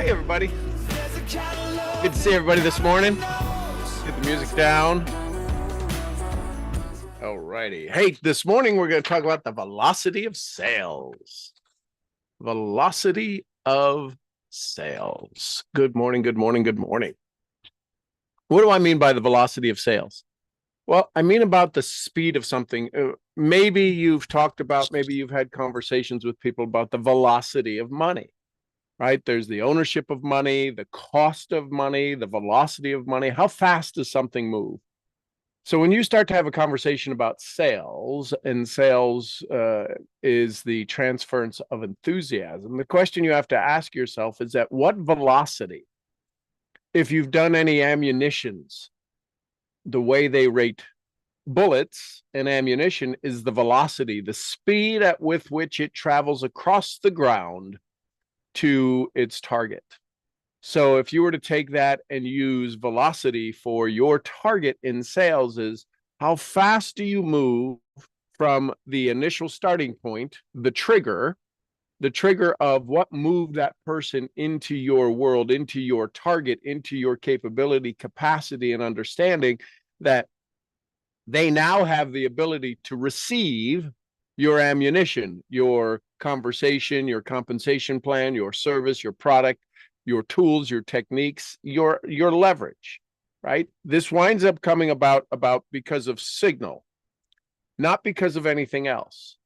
Hey, everybody. Good to see everybody this morning. Get the music down. All righty. Hey, this morning we're going to talk about the velocity of sales. Velocity of sales. Good morning, good morning, good morning. What do I mean by the velocity of sales? Well, I mean about the speed of something. Maybe you've talked about, maybe you've had conversations with people about the velocity of money. Right? There's the ownership of money, the cost of money, the velocity of money. How fast does something move? So when you start to have a conversation about sales, and sales is the transference of enthusiasm, the question you have to ask yourself is at what velocity, if you've done any ammunitions, the way they rate bullets and ammunition is the velocity, the speed at with which it travels across the ground to its target. So if you were to take that and use velocity for your target in sales, is how fast do you move from the initial starting point, the trigger of what moved that person into your world, into your target, into your capability, capacity, and understanding that they now have the ability to receive your ammunition, your conversation, your compensation plan, your service, your product, your tools, your techniques, your leverage, right? This winds up coming about because of signal, not because of anything else.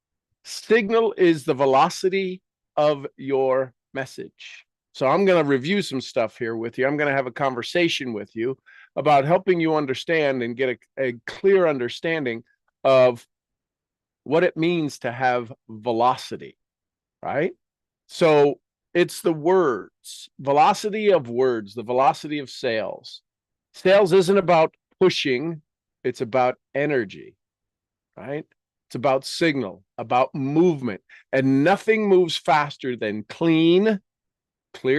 Signal is the velocity of your message. So I'm going to review some stuff here with you. I'm going to have a conversation with you about helping you understand and get a clear understanding of what it means to have velocity, right? So it's the words, velocity of words, the velocity of sales. Sales isn't about pushing, it's about energy, right? It's about signal, about movement, and nothing moves faster than clear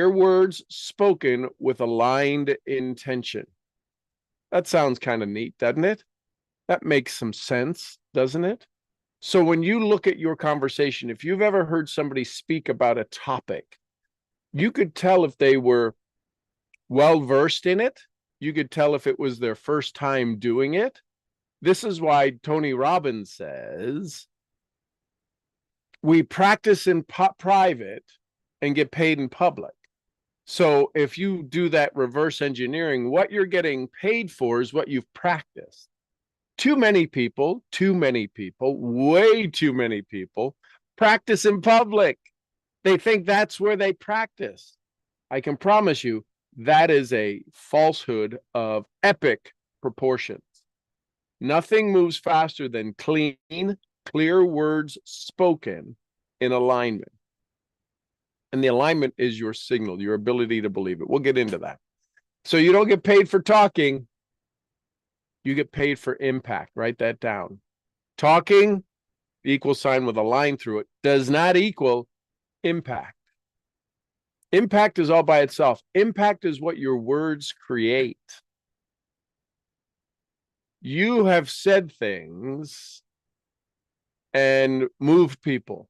words spoken with aligned intention. That sounds kind of neat, doesn't it? That makes some sense, doesn't it? So when you look at your conversation, if you've ever heard somebody speak about a topic, you could tell if they were well-versed in it. You could tell if it was their first time doing it. This is why Tony Robbins says, we practice in private and get paid in public. So if you do that reverse engineering, what you're getting paid for is what you've practiced. Too many people, way too many people practice in public. They think that's where they practice. I can promise you that is a falsehood of epic proportions. Nothing moves faster than clear words spoken in alignment. And the alignment is your signal, your ability to believe it. We'll get into that. So you don't get paid for talking. You get paid for impact. Write that down. Talking, equal sign with a line through it, does not equal impact. Impact is all by itself. Impact is what your words create. You have said things and moved people.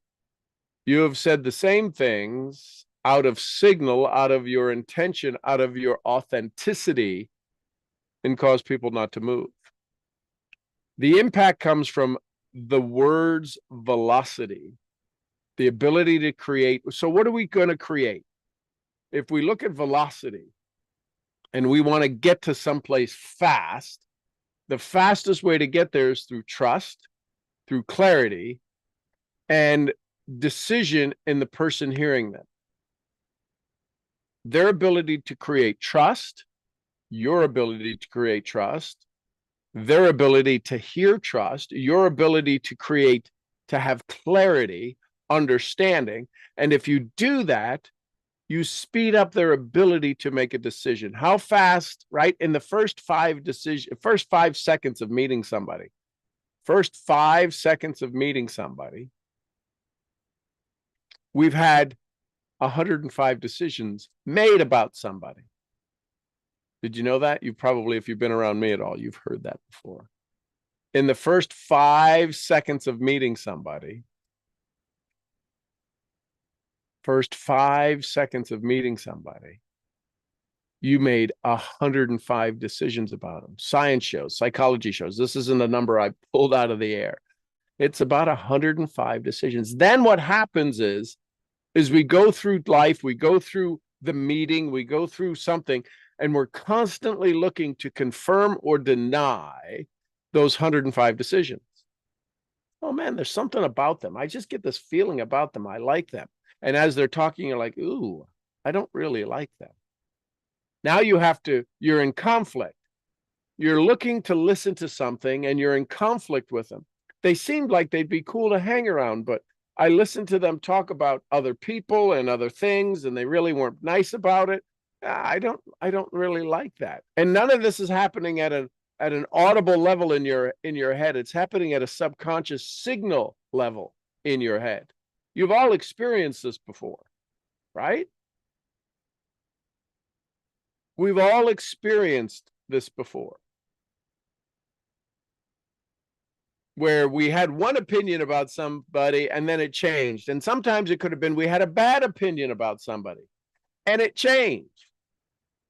You have said the same things out of signal, out of your intention, out of your authenticity, and cause people not to move. The impact comes from the word's velocity, the ability to create. So what are we going to create? If we look at velocity and we want to get to someplace fast, the fastest way to get there is through trust, through clarity, and decision in the person hearing them. Their ability to create trust, your ability to create trust, their ability to hear trust, your ability to create, to have clarity, understanding. And if you do that, you speed up their ability to make a decision. How fast, right? In the first 5 seconds of meeting somebody, we've had 105 decisions made about somebody. Did you know that? You probably, if you've been around me at all, you've heard that before. In the first 5 seconds of meeting somebody, First 5 seconds of meeting somebody, you made 105 decisions about them. Science shows, psychology shows. This isn't a number I pulled out of the air. It's about 105 decisions. Then what happens is we go through life, we go through the meeting, we go through something, and we're constantly looking to confirm or deny those 105 decisions. Oh man, there's something about them. I just get this feeling about them. I like them. And as they're talking, you're like, ooh, I don't really like them. Now you're in conflict. You're looking to listen to something and you're in conflict with them. They seemed like they'd be cool to hang around, but I listened to them talk about other people and other things, and they really weren't nice about it. I don't really like that. And none of this is happening at an audible level in your head. It's happening at a subconscious signal level in your head. You've all experienced this before, right? We've all experienced this before, where we had one opinion about somebody and then it changed. And sometimes it could have been we had a bad opinion about somebody and it changed.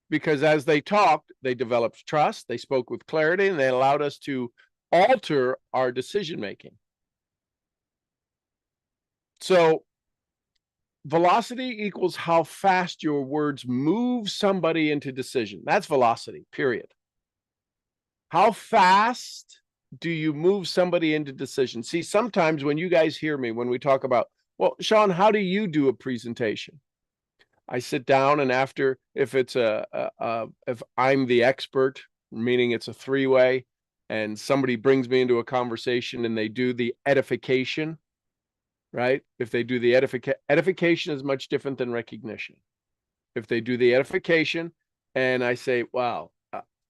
Because as they talked, they developed trust, they spoke with clarity, and they allowed us to alter our decision making. So velocity equals how fast your words move somebody into decision. That's velocity, period. How fast do you move somebody into decision? See, sometimes when you guys hear me, when we talk about, well, Sean, how do you do a presentation? I sit down, and after, if it's if I'm the expert, meaning it's a 3-way, and somebody brings me into a conversation and they do the edification, right? If they do the edification is much different than recognition. If they do the edification and I say, wow,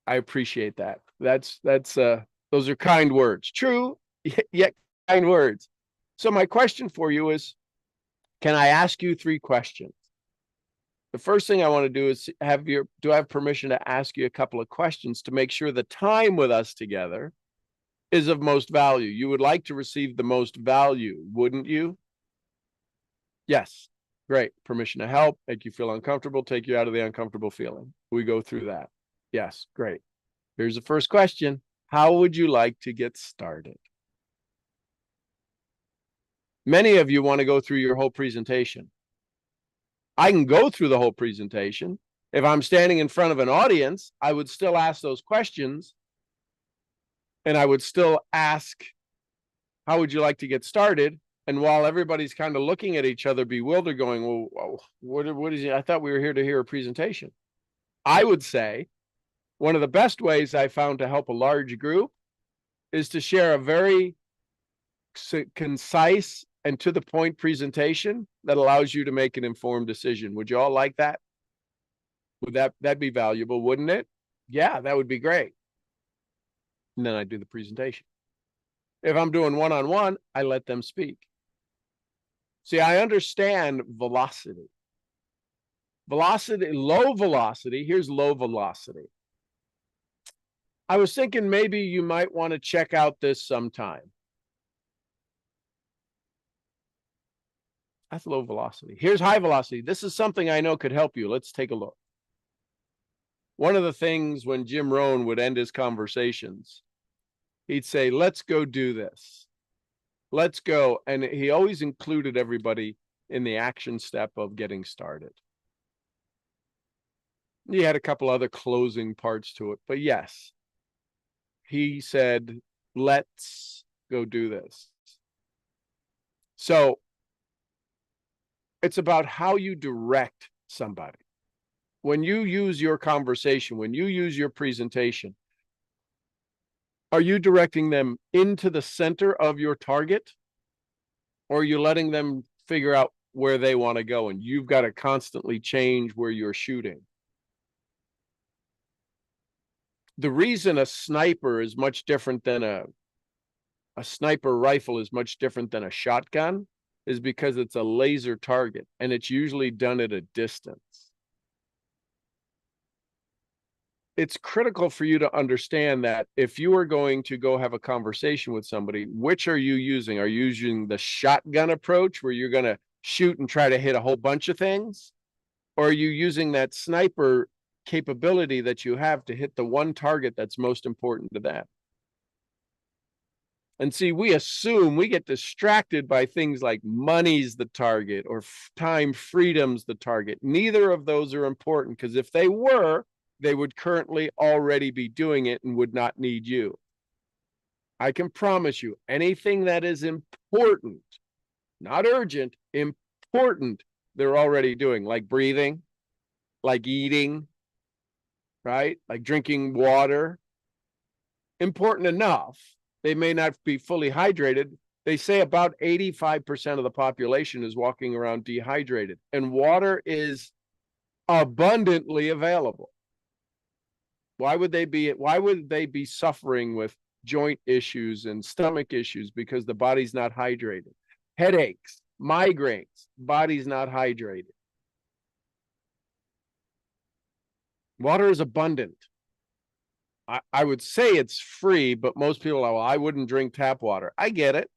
I appreciate that. Those are kind words. True, yet kind words. So my question for you is, can I ask you 3 questions? The first thing I want to do is do I have permission to ask you a couple of questions to make sure the time with us together is of most value? You would like to receive the most value, wouldn't you? Yes. Great. Permission to help, make you feel uncomfortable, take you out of the uncomfortable feeling. We go through that. Yes. Great. Here's the first question. How would you like to get started? Many of you want to go through your whole presentation. I can go through the whole presentation. If I'm standing in front of an audience, I would still ask those questions. And I would still ask, how would you like to get started? And while everybody's kind of looking at each other, bewildered, going, well, what is it? I thought we were here to hear a presentation. I would say one of the best ways I found to help a large group is to share a very concise and to the point presentation that allows you to make an informed decision. Would you all like that? Would that'd be valuable, wouldn't it? Yeah, that would be great. And then I do the presentation. If I'm doing one-on-one, I let them speak. See, I understand velocity. Velocity, low velocity. Here's low velocity. I was thinking maybe you might want to check out this sometime. That's low velocity. Here's high velocity. This is something I know could help you. Let's take a look. One of the things when Jim Rohn would end his conversations, he'd say, let's go do this. Let's go. And he always included everybody in the action step of getting started. He had a couple other closing parts to it, but yes, he said, let's go do this. So it's about how you direct somebody. When you use your conversation, when you use your presentation, are you directing them into the center of your target? Or are you letting them figure out where they want to go? And you've got to constantly change where you're shooting. The reason a sniper is much different than a sniper rifle is much different than a shotgun is because it's a laser target and it's usually done at a distance. It's critical for you to understand that if you are going to go have a conversation with somebody, which are you using? Are you using the shotgun approach where you're going to shoot and try to hit a whole bunch of things? Or are you using that sniper capability that you have to hit the one target that's most important to them? And see, we assume, we get distracted by things like money's the target or time freedom's the target. Neither of those are important, because if they were, they would currently already be doing it and would not need you. I can promise you, anything that is important, not urgent, important, they're already doing, like breathing, like eating, right? Like drinking water. Important enough. They may not be fully hydrated. They say about 85% of the population is walking around dehydrated, and water is abundantly available. Why would they be suffering with joint issues and stomach issues? Because the body's not hydrated. Headaches, migraines, body's not hydrated. Water is abundant. I would say it's free, but most people are, well, I wouldn't drink tap water. I get it.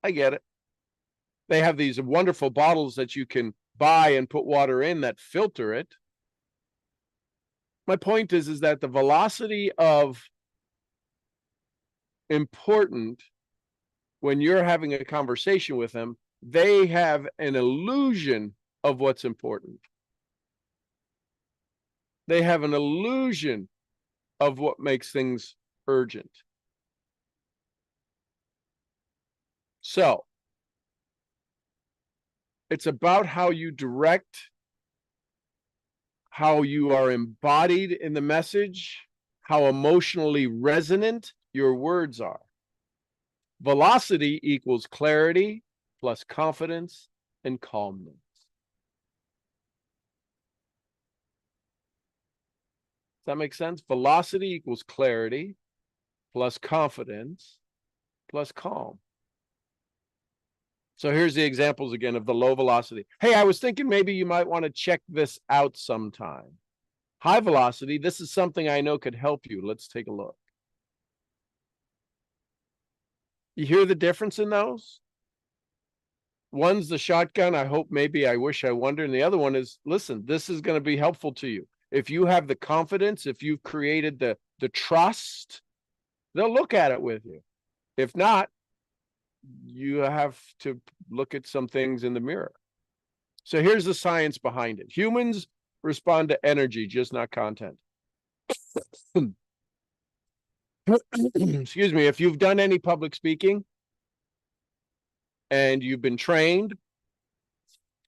I get it. They have these wonderful bottles that you can buy and put water in that filter it. My point is that the velocity of important, when you're having a conversation with them, they have an illusion of what's important. They have an illusion of what makes things urgent. So it's about how you direct, how you are embodied in the message, how emotionally resonant your words are. Velocity equals clarity plus confidence and calmness. Does that make sense? Velocity equals clarity plus confidence plus calm. So here's the examples again of the low velocity. Hey, I was thinking maybe you might want to check this out sometime. High velocity, this is something I know could help you. Let's take a look. You hear the difference in those? One's the shotgun, I hope, maybe, I wish, I wonder. And the other one is, listen, this is going to be helpful to you. If you have the confidence, if you've created the trust, they'll look at it with you. If not, you have to look at some things in the mirror. So here's the science behind it. Humans respond to energy, just not content. Excuse me. If you've done any public speaking and you've been trained,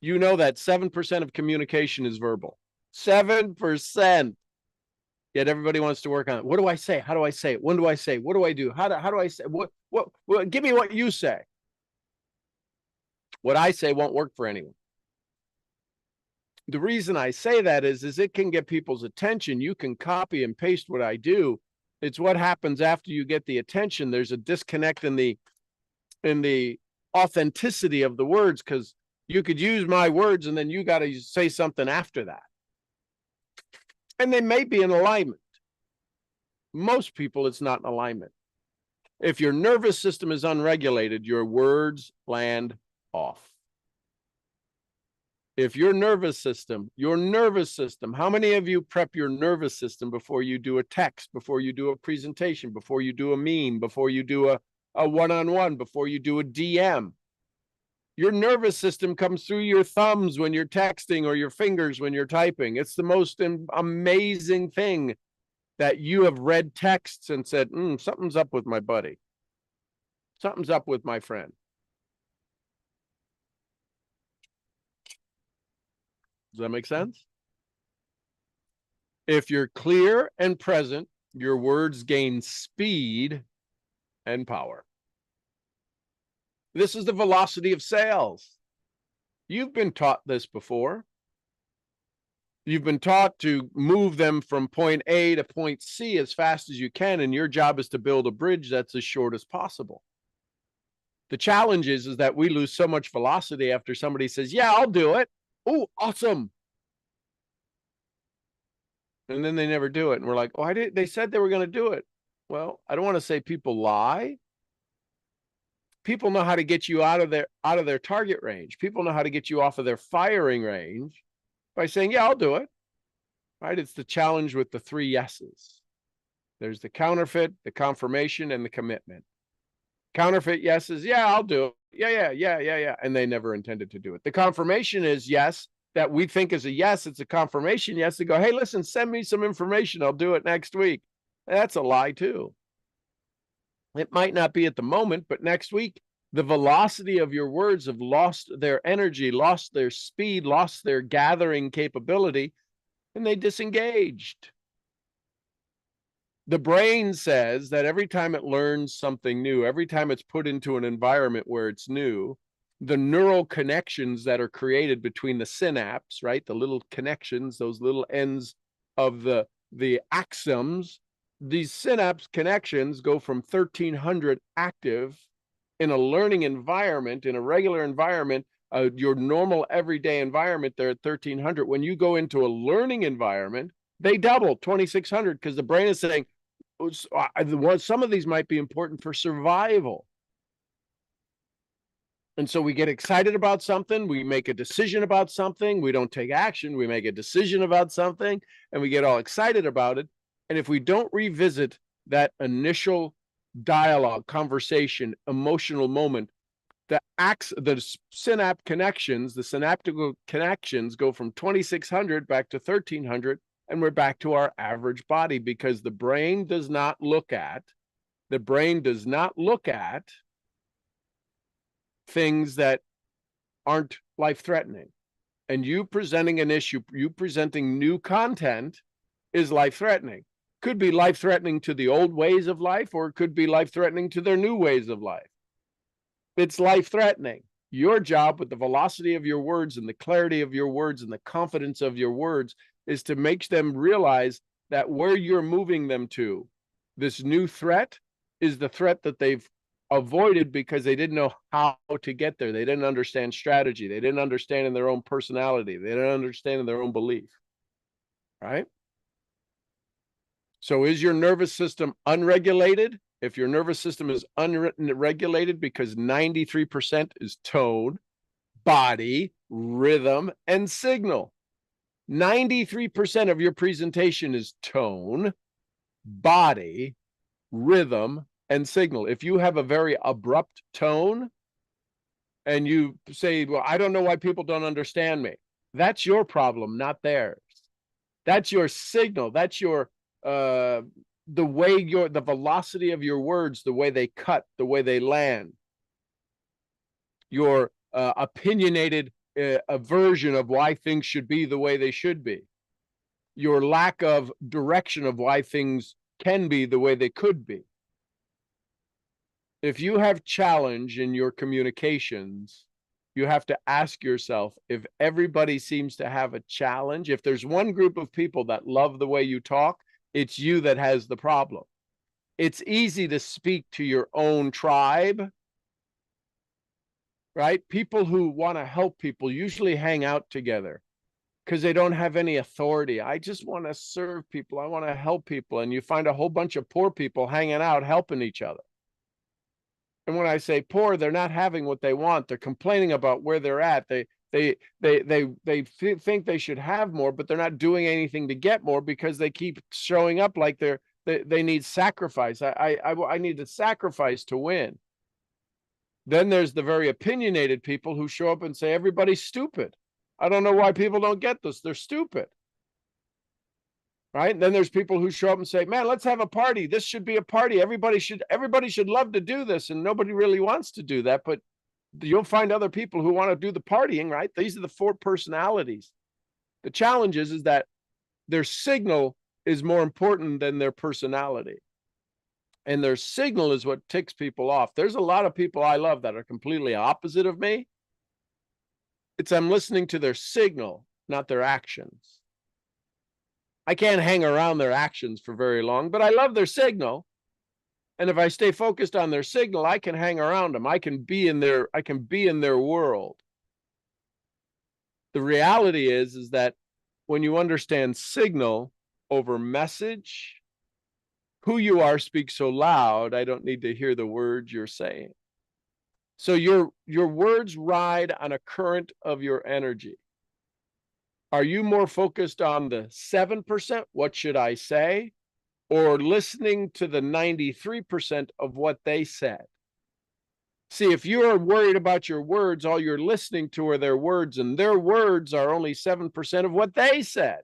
you know that 7% of communication is verbal. 7%. Yet everybody wants to work on it. What do I say? How do I say it? When do I say? What do I do? How do I say? What? Give me what you say. What I say won't work for anyone. The reason I say that is it can get people's attention. You can copy and paste what I do. It's what happens after you get the attention. There's a disconnect in the authenticity of the words, because you could use my words and then you got to say something after that. And they may be in alignment. Most people, it's not in alignment. If your nervous system is unregulated, your words land off. If your nervous system, how many of you prep your nervous system before you do a text, before you do a presentation, before you do a meme, before you do a one-on-one, before you do a DM? Your nervous system comes through your thumbs when you're texting or your fingers when you're typing. It's the most amazing thing that you have read texts and said, something's up with my buddy. Something's up with my friend. Does that make sense? If you're clear and present, your words gain speed and power. This is the velocity of sales. You've been taught this before. You've been taught to move them from point A to point C as fast as you can, and your job is to build a bridge that's as short as possible. The challenge is that we lose so much velocity after somebody says, yeah, I'll do it. Oh, awesome. And then they never do it. And we're like, oh, they said they were going to do it. Well, I don't want to say people lie, People know how to get you out of their target range. People know how to get you off of their firing range by saying, yeah, I'll do it. Right? It's the challenge with the 3 yeses. There's the counterfeit, the confirmation, and the commitment. Counterfeit yeses, yeah, I'll do it. Yeah. And they never intended to do it. The confirmation is yes, that we think is a yes. It's a confirmation yes to go, hey, listen, send me some information. I'll do it next week. That's a lie too. It might not be at the moment, but next week, the velocity of your words have lost their energy, lost their speed, lost their gathering capability, and they disengaged. The brain says that every time it learns something new, every time it's put into an environment where it's new, the neural connections that are created between the synapse, right? The little connections, those little ends of the axons, these synapse connections go from 1300 active in a learning environment, in a regular environment, your normal everyday environment, they're at 1300. When you go into a learning environment, they double 2600 because the brain is saying, some of these might be important for survival. And so we get excited about something, we make a decision about something, we don't take action, we make a decision about something, and we get all excited about it. And if we don't revisit that initial dialogue, conversation, emotional moment, the synaptic connections go from 2600 back to 1300, and we're back to our average body because the brain does not look at things that aren't life-threatening. And you presenting an issue, you presenting new content is life-threatening. Could be life-threatening to the old ways of life, or it could be life-threatening to their new ways of life. It's life-threatening. Your job with the velocity of your words and the clarity of your words and the confidence of your words is to make them realize that where you're moving them to, this new threat is the threat that they've avoided because they didn't know how to get there. They didn't understand strategy. They didn't understand in their own personality. They didn't understand in their own belief. Right? So is your nervous system unregulated? If your nervous system is unregulated because 93% is tone, body, rhythm, and signal. 93% of your presentation is tone, body, rhythm, and signal. If you have a very abrupt tone and you say, well, I don't know why people don't understand me, that's your problem, not theirs. That's your signal. That's your the way the velocity of your words, the way they cut, the way they land, your opinionated version of why things should be the way they should be, your lack of direction of why things can be the way they could be. If you have challenge in your communications, you have to ask yourself, if everybody seems to have a challenge, if there's one group of people that love the way you talk, it's you that has the problem. It's easy to speak to your own tribe, right? People who want to help people usually hang out together because they don't have any authority. I just want to serve people. I want to help people. And you find a whole bunch of poor people hanging out, helping each other. And when I say poor, they're not having what they want. They're complaining about where they're at. They think they should have more, but they're not doing anything to get more because they keep showing up like they need sacrifice. I need to sacrifice to win. Then there's the very opinionated people who show up and say, everybody's stupid. I don't know why people don't get this. They're stupid. Right? And then there's people who show up and say, man, let's have a party. This should be a party. Everybody should love to do this. And nobody really wants to do that. But you'll find other people who want to do the partying, right? These are the 4 personalities. The challenge is that their signal is more important than their personality. And their signal is what ticks people off. There's a lot of people I love that are completely opposite of me. I'm listening to their signal, not their actions. I can't hang around their actions for very long, but I love their signal. And if I stay focused on their signal, I can hang around them. I can be in their world. The reality is that when you understand signal over message, who you are speaks so loud, I don't need to hear the words you're saying. So your words ride on a current of your energy. Are you more focused on the 7%, what should I say, or listening to the 93% of what they said? See, if you are worried about your words, all you're listening to are their words, and their words are only 7% of what they said.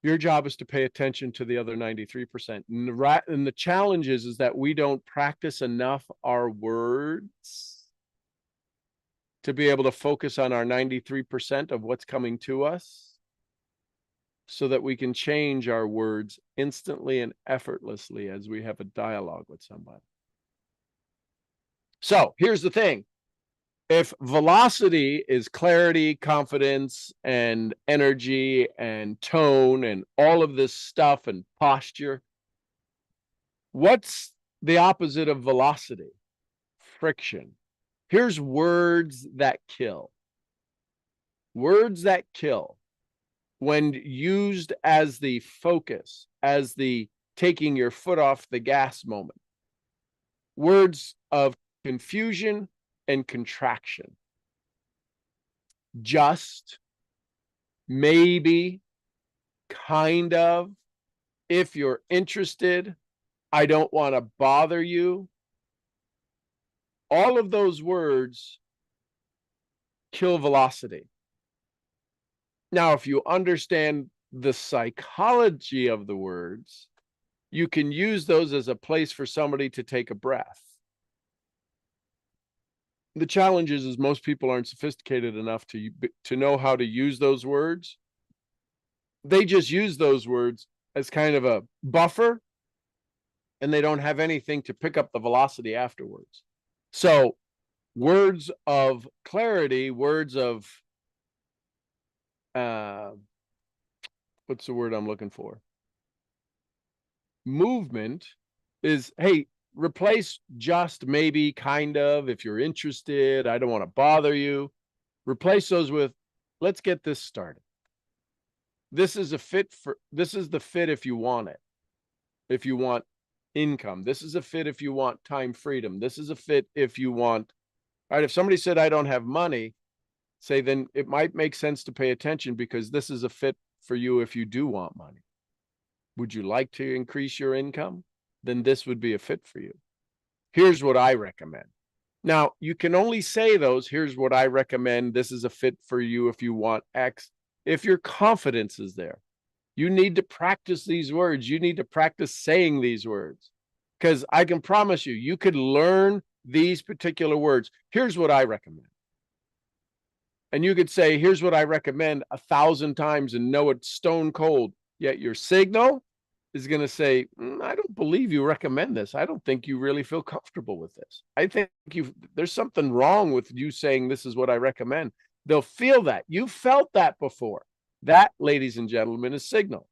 Your job is to pay attention to the other 93%. And the challenge is that we don't practice enough our words to be able to focus on our 93% of what's coming to us so that we can change our words instantly and effortlessly as we have a dialogue with somebody. So here's the thing. If velocity is clarity, confidence, and energy, and tone, and all of this stuff, and posture, what's the opposite of velocity? Friction. Here's words that kill. Words that kill, when used as the focus, as the taking your foot off the gas moment. Words of confusion and contraction. Just, maybe, kind of, if you're interested, I don't want to bother you. All of those words kill velocity. Now, if you understand the psychology of the words, you can use those as a place for somebody to take a breath. The challenge is most people aren't sophisticated enough to know how to use those words. They just use those words as kind of a buffer, and they don't have anything to pick up the velocity afterwards. So words of clarity, words of, what's the word I'm looking for? Movement is, hey, replace just, maybe, kind of, if you're interested, I don't want to bother you. Replace those with, let's get this started. This is the fit if you want it. If you want income, this is a fit if you want time freedom. This is a fit if you want, all right, if somebody said, I don't have money, say, then it might make sense to pay attention because this is a fit for you if you do want money. Would you like to increase your income? Then this would be a fit for you. Here's what I recommend. Now, you can only say those, here's what I recommend, this is a fit for you if you want X, if your confidence is there. You need to practice these words. You need to practice saying these words. Because I can promise you, you could learn these particular words. Here's what I recommend. And you could say, here's what I recommend 1,000 times and know it's stone cold. Yet your signal is going to say, I don't believe you recommend this. I don't think you really feel comfortable with this. I think there's something wrong with you saying this is what I recommend. They'll feel that. You felt that before. That, ladies and gentlemen, is signal.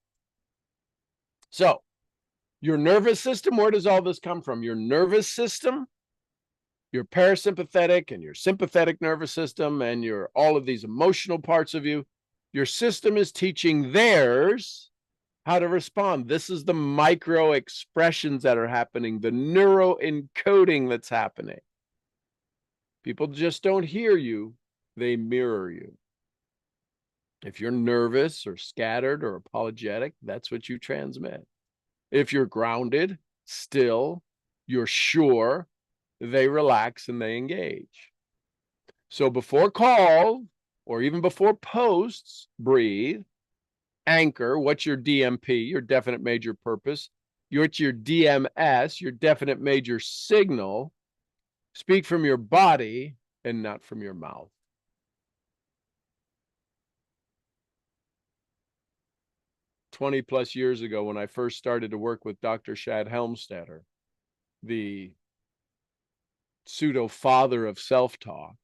So your nervous system, where does all this come from? Your nervous system, your parasympathetic and your sympathetic nervous system, and your all of these emotional parts of you, your system is teaching theirs how to respond. This is the micro expressions that are happening, the neuro encoding that's happening. People just don't hear you, they mirror you. If you're nervous or scattered or apologetic, that's what you transmit. If you're grounded, still, you're sure, they relax and they engage. So before call or even before posts, breathe, anchor. What's your DMP, your definite major purpose? What's your DMS, your definite major signal? Speak from your body and not from your mouth. +20 years ago, when I first started to work with Dr. Shad Helmstetter, the pseudo father of self-talk,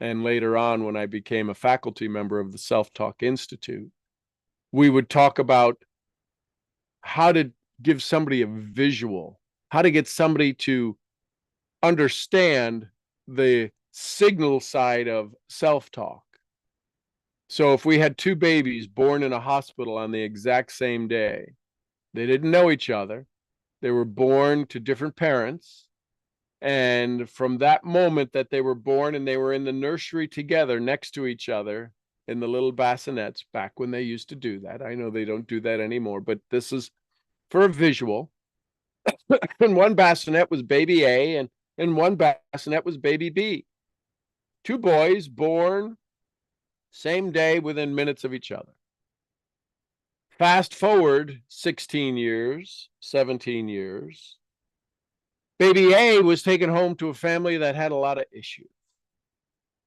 and later on when I became a faculty member of the Self-Talk Institute, we would talk about how to give somebody a visual, how to get somebody to understand the signal side of self-talk. So if we had two babies born in a hospital on the exact same day, they didn't know each other, they were born to different parents, And from that moment that they were born and they were in the nursery together next to each other in the little bassinets, back when they used to do that. I know they don't do that anymore, but this is for a visual. And one bassinet was baby A, and one bassinet was baby B. Two boys born same day within minutes of each other. Fast forward 16 years, 17 years. Baby A was taken home to a family that had a lot of issues,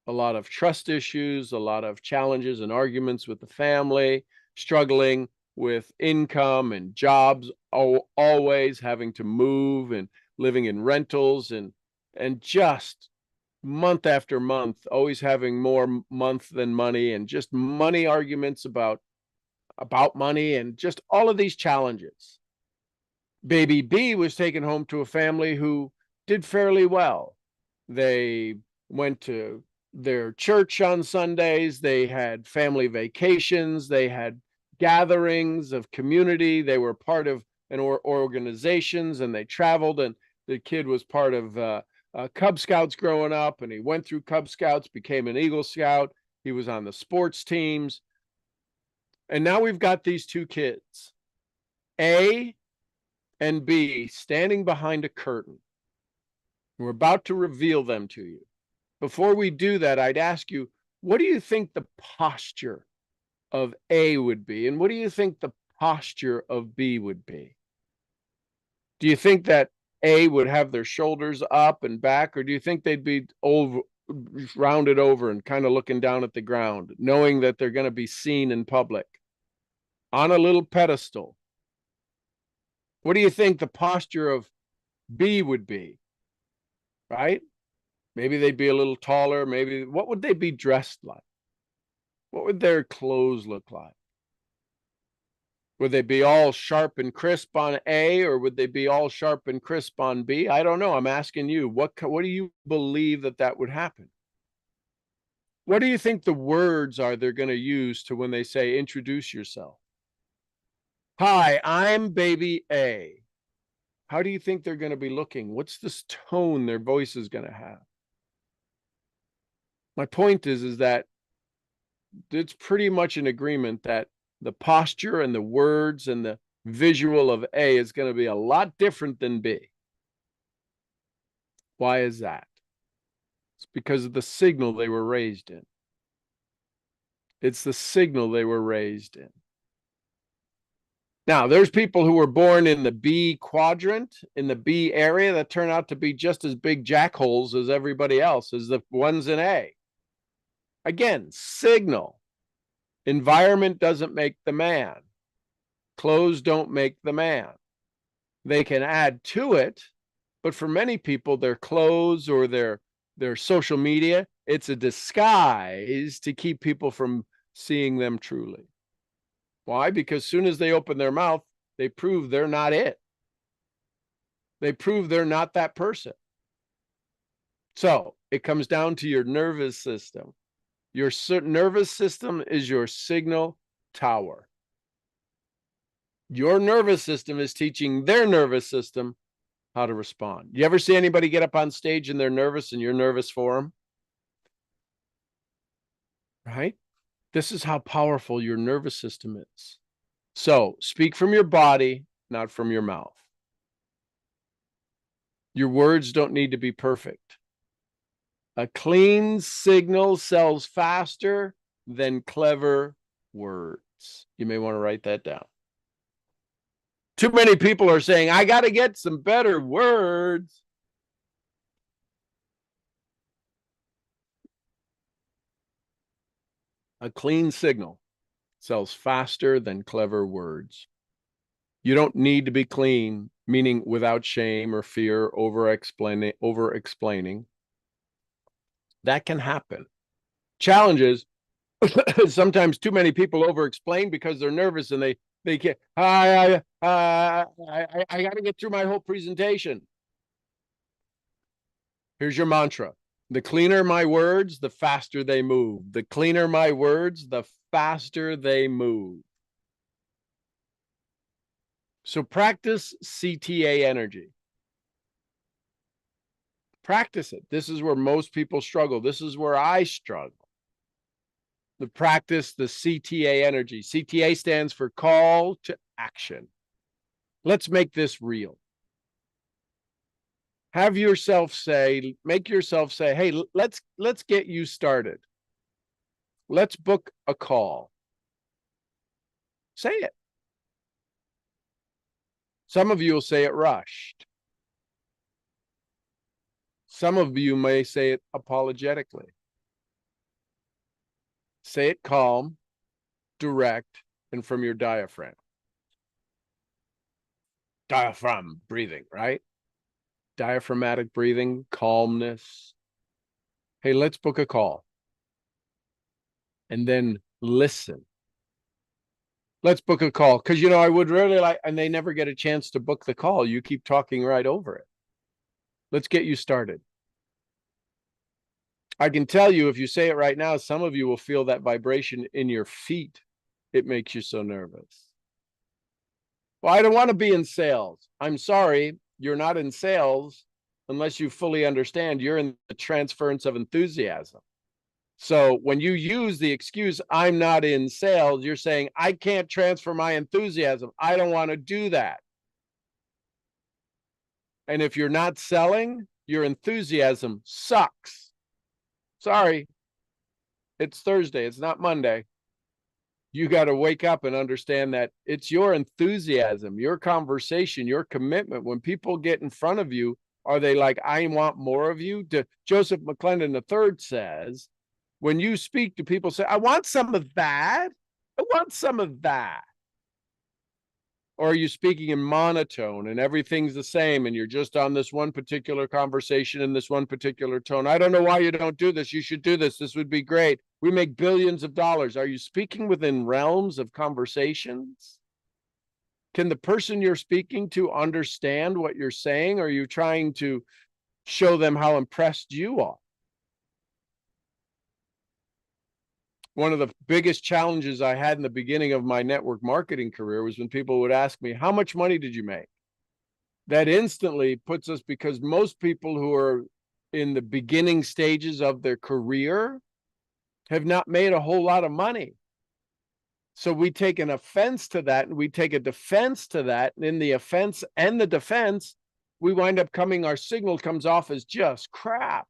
a lot of trust issues, a lot of challenges and arguments with the family, struggling with income and jobs, always having to move and living in rentals, and just month after month, always having more month than money, and just money arguments about money, and just all of these challenges. Baby B was taken home to a family who did fairly well. They went to their church on Sundays. They had family vacations. They had gatherings of community. They were part of organizations, and they traveled. And the kid was part of Cub Scouts growing up, and he went through Cub Scouts, became an Eagle Scout. He was on the sports teams. And now we've got these two kids, A and B, standing behind a curtain. We're about to reveal them to you. Before we do that, I'd ask you, what do you think the posture of A would be? And what do you think the posture of B would be? Do you think that A would have their shoulders up and back, or do you think they'd be rounded over and kind of looking down at the ground, knowing that they're going to be seen in public on a little pedestal? What do you think the posture of B would be? Right? Maybe they'd be a little taller. Maybe, what would they be dressed like? What would their clothes look like? Would they be all sharp and crisp on A, or would they be all sharp and crisp on B? I don't know. I'm asking you, what do you believe that would happen? What do you think the words are they're going to use to when they say, introduce yourself? Hi, I'm baby A. How do you think they're going to be looking? What's this tone their voice is going to have? My point is that it's pretty much an agreement that the posture and the words and the visual of A is going to be a lot different than B. Why is that? It's because of the signal they were raised in. It's the signal they were raised in. Now, there's people who were born in the B quadrant, in the B area, that turn out to be just as big jackholes as everybody else, as the ones in A. Again, signal. Environment doesn't make the man. Clothes don't make the man. They can add to it, but for many people, their clothes or their social media, it's a disguise to keep people from seeing them truly. Why? Because as soon as they open their mouth, they prove they're not it. They prove they're not that person. So it comes down to your nervous system. Your nervous system is your signal tower. Your nervous system is teaching their nervous system how to respond. You ever see anybody get up on stage and they're nervous and you're nervous for them? Right? This is how powerful your nervous system is. So speak from your body, not from your mouth. Your words don't need to be perfect. A clean signal sells faster than clever words. You may want to write that down. Too many people are saying, I got to get some better words. A clean signal sells faster than clever words. You don't need to be clean, meaning without shame or fear, over explaining. That can happen. Challenges, sometimes too many people over explain because they're nervous and they can't. I got to get through my whole presentation. Here's your mantra. The cleaner my words, the faster they move. The cleaner my words, the faster they move. So practice CTA energy. Practice it. This is where most people struggle. This is where I struggle. The practice, the CTA energy. CTA stands for call to action. Let's make this real. Have yourself say, make yourself say, hey, let's get you started. Let's book a call. Say it. Some of you will say it rushed. Some of you may say it apologetically. Say it calm, direct, and from your diaphragm. Diaphragm breathing, right? Diaphragmatic breathing, calmness. Hey, let's book a call. And then listen. Let's book a call. Because, you know, I would really like, and they never get a chance to book the call. You keep talking right over it. Let's get you started. I can tell you, if you say it right now, some of you will feel that vibration in your feet. It makes you so nervous. Well, I don't want to be in sales. I'm sorry, you're not in sales unless you fully understand you're in the transference of enthusiasm. So when you use the excuse, I'm not in sales, you're saying, I can't transfer my enthusiasm. I don't want to do that. And if you're not selling, your enthusiasm sucks. Sorry, it's Thursday. It's not Monday. You got to wake up and understand that it's your enthusiasm, your conversation, your commitment. When people get in front of you, are they like, I want more of you? Joseph McClendon III says, when you speak to people, say, I want some of that. I want some of that. Or are you speaking in monotone and everything's the same and you're just on this one particular conversation in this one particular tone? I don't know why you don't do this. You should do this. This would be great. We make billions of dollars. Are you speaking within realms of conversations? Can the person you're speaking to understand what you're saying? Or are you trying to show them how impressed you are? One of the biggest challenges I had in the beginning of my network marketing career was when people would ask me, how much money did you make? That instantly puts us, because most people who are in the beginning stages of their career have not made a whole lot of money. So we take an offense to that and we take a defense to that. And in the offense and the defense, we wind up our signal comes off as just crap.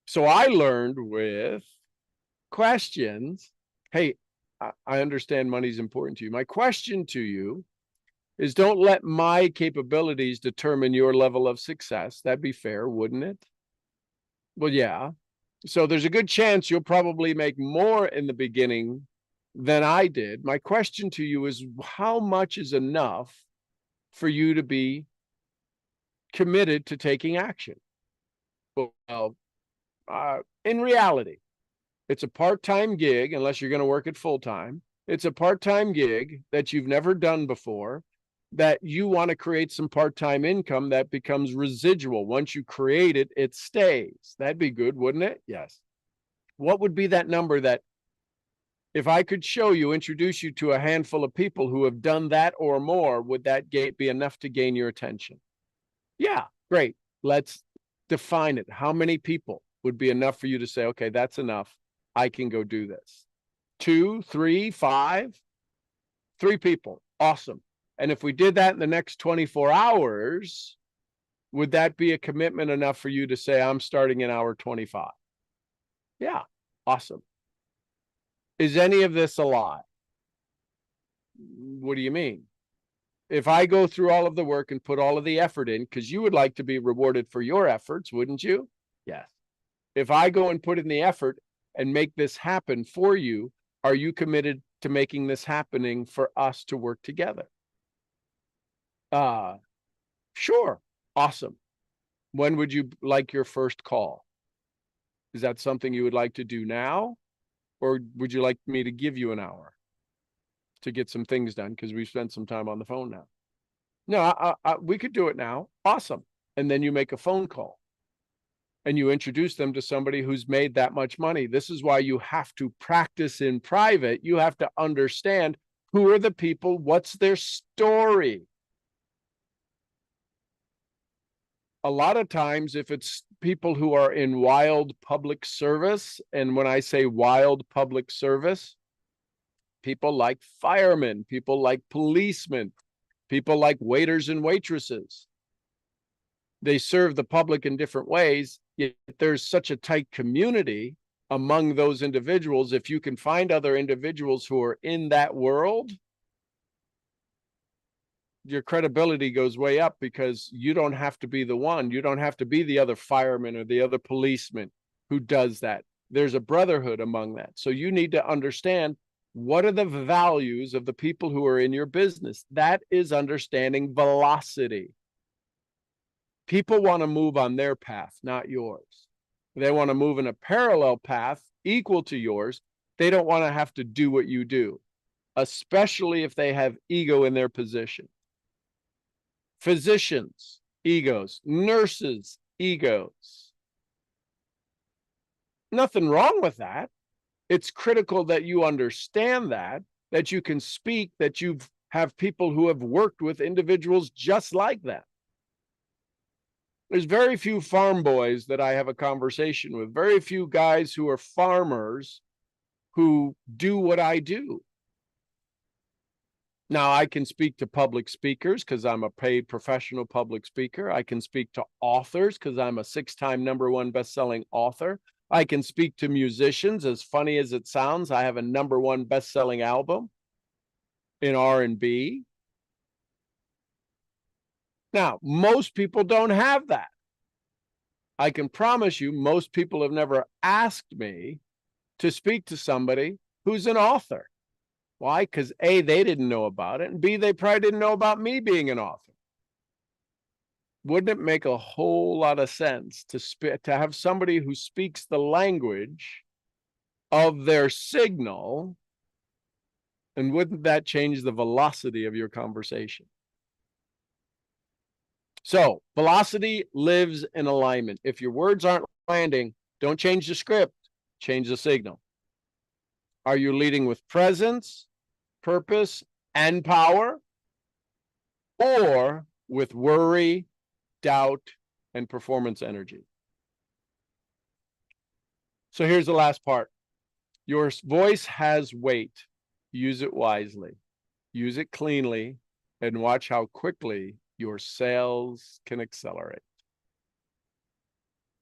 So I learned with questions. Hey, I understand money's important to you. My question to you is, don't let my capabilities determine your level of success. That'd be fair, wouldn't it? Well, yeah. So there's a good chance you'll probably make more in the beginning than I did. My question to you is, how much is enough for you to be committed to taking action? Well, in reality, it's a part-time gig, unless you're going to work it full-time. It's a part-time gig that you've never done before, that you want to create some part-time income that becomes residual. Once you create it, it stays. That'd be good, wouldn't it? Yes. What would be that number that, if I could show you, introduce you to a handful of people who have done that or more, would that be enough to gain your attention? Yeah, great. Let's define it. How many people would be enough for you to say, okay, that's enough. I can go do this. 2, 3, 5, 3 people. Awesome. And if we did that in the next 24 hours, would that be a commitment enough for you to say, I'm starting in hour 25? Yeah. Awesome. Is any of this a lie? What do you mean? If I go through all of the work and put all of the effort in, because you would like to be rewarded for your efforts, wouldn't you? Yes. If I go and put in the effort and make this happen for you, are you committed to making this happening for us to work together? Sure. Awesome. When would you like your first call? Is that something you would like to do now? Or would you like me to give you an hour to get some things done? Because we've spent some time on the phone now. No, we could do it now. Awesome. And then you make a phone call and you introduce them to somebody who's made that much money. This is why you have to practice in private. You have to understand who are the people, what's their story. a lot of times, if it's people who are in wild public service, and when I say wild public service, people like firemen, people like policemen, people like waiters and waitresses. They serve the public in different ways, yet there's such a tight community among those individuals. If you can find other individuals who are in that world, your credibility goes way up, because you don't have to be the one. You don't have to be the other fireman or the other policeman who does that. There's a brotherhood among that. So you need to understand, what are the values of the people who are in your business? That is understanding velocity. People want to move on their path, not yours. They want to move in a parallel path equal to yours. They don't want to have to do what you do, especially if they have ego in their position. Physicians, egos. Nurses, egos. Nothing wrong with that. It's critical that you understand that you can speak, that you have people who have worked with individuals just like that. There's very few farm boys that I have a conversation with, very few guys who are farmers who do what I do. Now, I can speak to public speakers because I'm a paid professional public speaker. I can speak to authors because I'm a 6-time #1 best-selling author. I can speak to musicians. As funny as it sounds, I have a #1 best-selling album in R&B. Now, most people don't have that. I can promise you, most people have never asked me to speak to somebody who's an author. Why? Because A, they didn't know about it, and B, they probably didn't know about me being an author. Wouldn't it make a whole lot of sense to have somebody who speaks the language of their signal? And wouldn't that change the velocity of your conversation? So velocity lives in alignment. If your words aren't landing, don't change the script, change the signal. Are you leading with presence, purpose, and power, or with worry, doubt, and performance energy? So here's the last part. Your voice has weight. Use it wisely. Use it cleanly, and watch how quickly your sales can accelerate.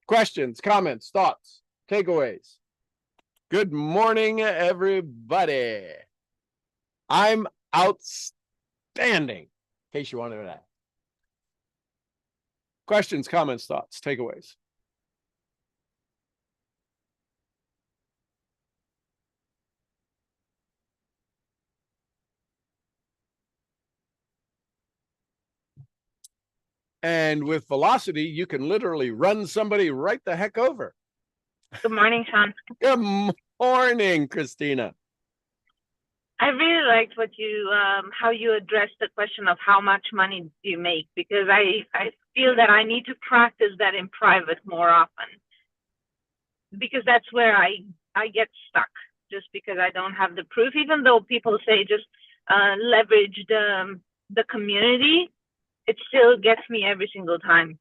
Questions, comments, thoughts, takeaways? Good morning, everybody. I'm outstanding, in case you wanted that. Questions, comments, thoughts, takeaways? And with velocity, you can literally run somebody right the heck over. Good morning, Sean. Good morning, Christina. I really liked what you, how you addressed the question of how much money do you make, because I feel that I need to practice that in private more often, because that's where I get stuck, just because I don't have the proof, even though people say just leverage the community, it still gets me every single time.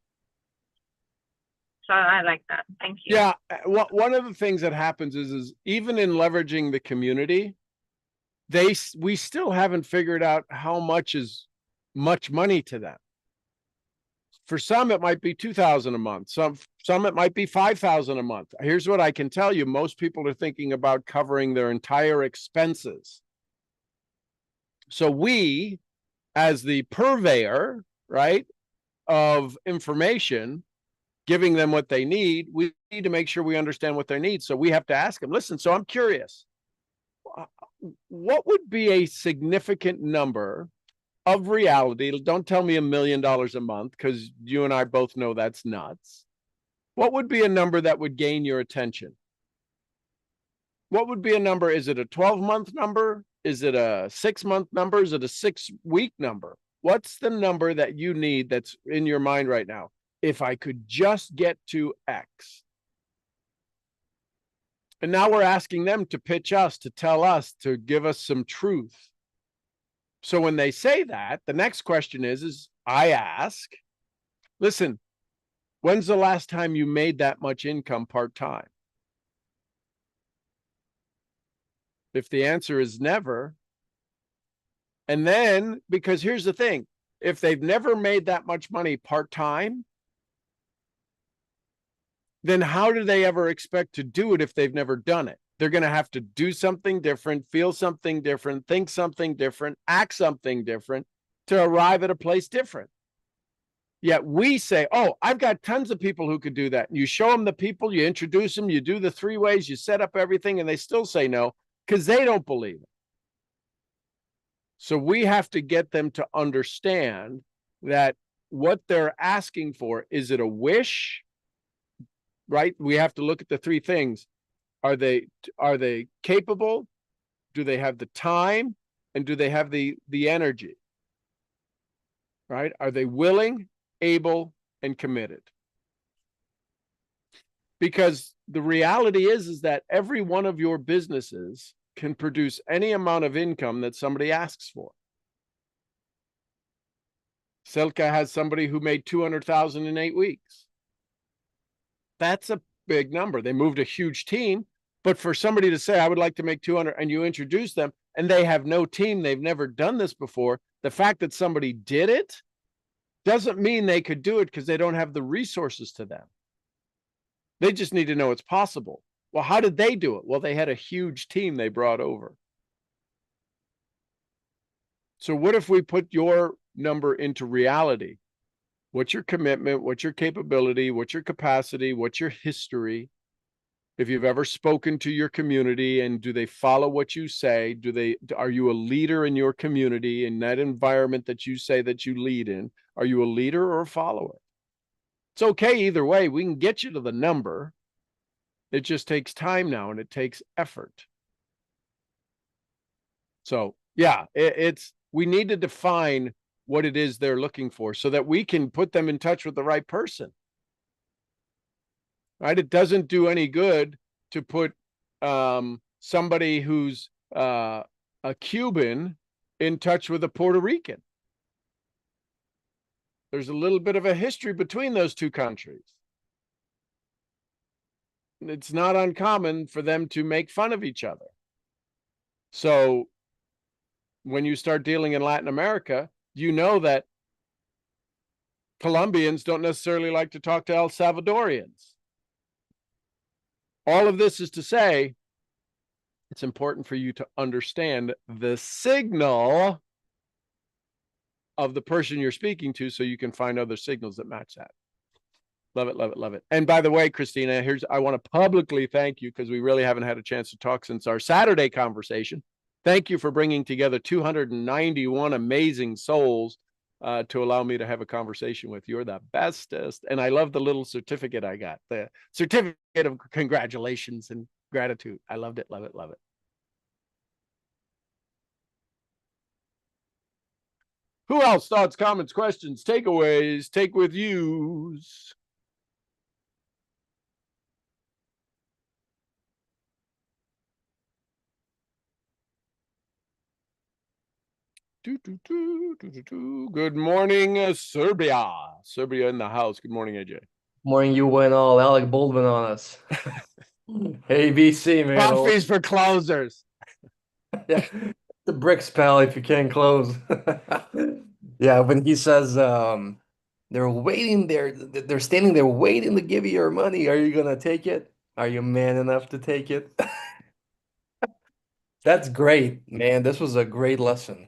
So I like that. Thank you. Yeah, one of the things that happens is even in leveraging the community, we still haven't figured out how much is much money to them. For some, it might be $2,000 a month. Some it might be $5,000 a month. Here's what I can tell you. Most people are thinking about covering their entire expenses. So we, as the purveyor, right, of information, giving them what they need, we need to make sure we understand what they need. So we have to ask them, listen, so I'm curious, what would be a significant number of reality? Don't tell me $1 million a month, because you and I both know that's nuts. What would be a number that would gain your attention? What would be a number? Is it a 12-month number? Is it a 6-month number? Is it a 6-week number? What's the number that you need that's in your mind right now? If I could just get to X. And now we're asking them to pitch us, to tell us, to give us some truth. So when they say that, the next question is I ask, listen, When's the last time you made that much income part-time? If the answer is never, and then, because here's the thing, if they've never made that much money part-time, then how do they ever expect to do it if they've never done it? They're going to have to do something different, feel something different, think something different, act something different to arrive at a place different. Yet we say, oh, I've got tons of people who could do that. And you show them the people, you introduce them, you do the 3 ways, you set up everything, and they still say no because they don't believe it. So we have to get them to understand that what they're asking for, is it a wish? Right? We have to look at the 3 things. Are they capable? Do they have the time? And do they have the energy? Right? Are they willing, able, and committed? Because the reality is that every one of your businesses can produce any amount of income that somebody asks for. Silka has somebody who made 200,000 in 8 weeks. That's a big number. They moved a huge team, but for somebody to say, I would like to make 200, and you introduce them and they have no team, they've never done this before, the fact that somebody did it doesn't mean they could do it because they don't have the resources to them. They just need to know it's possible. Well, how did they do it? Well, they had a huge team they brought over. So what if we put your number into reality? What's your commitment? What's your capability? What's your capacity? What's your history? If you've ever spoken to your community, and do they follow what you say? Are you a leader in your community, in that environment that you say that you lead in? Are you a leader or a follower? It's okay either way. We can get you to the number. It just takes time now, and it takes effort. So yeah, we need to define what it is they're looking for so that we can put them in touch with the right person. Right? It doesn't do any good to put somebody who's a Cuban in touch with a Puerto Rican. There's a little bit of a history between those 2 countries. It's not uncommon for them to make fun of each other. So when you start dealing in Latin America, you know that Colombians don't necessarily like to talk to El Salvadorians. All of this is to say, it's important for you to understand the signal of the person you're speaking to so you can find other signals that match that. Love it, love it, love it. And by the way, Christina, I want to publicly thank you because we really haven't had a chance to talk since our Saturday conversation. Thank you for bringing together 291 amazing souls to allow me to have a conversation with you. You're the bestest. And I love the little certificate I got, the certificate of congratulations and gratitude. I loved it, love it, love it. Who else? Thoughts, comments, questions, takeaways, take with yous? Good morning, Serbia. Serbia in the house. Good morning, AJ. Morning, you went all Alec Baldwin on us. ABC, man. Coffees for closers. Yeah, the bricks, pal, if you can't close. Yeah, when he says they're waiting there, they're standing there waiting to give you your money. Are you gonna take it? Are you man enough to take it? That's great, man. This was a great lesson.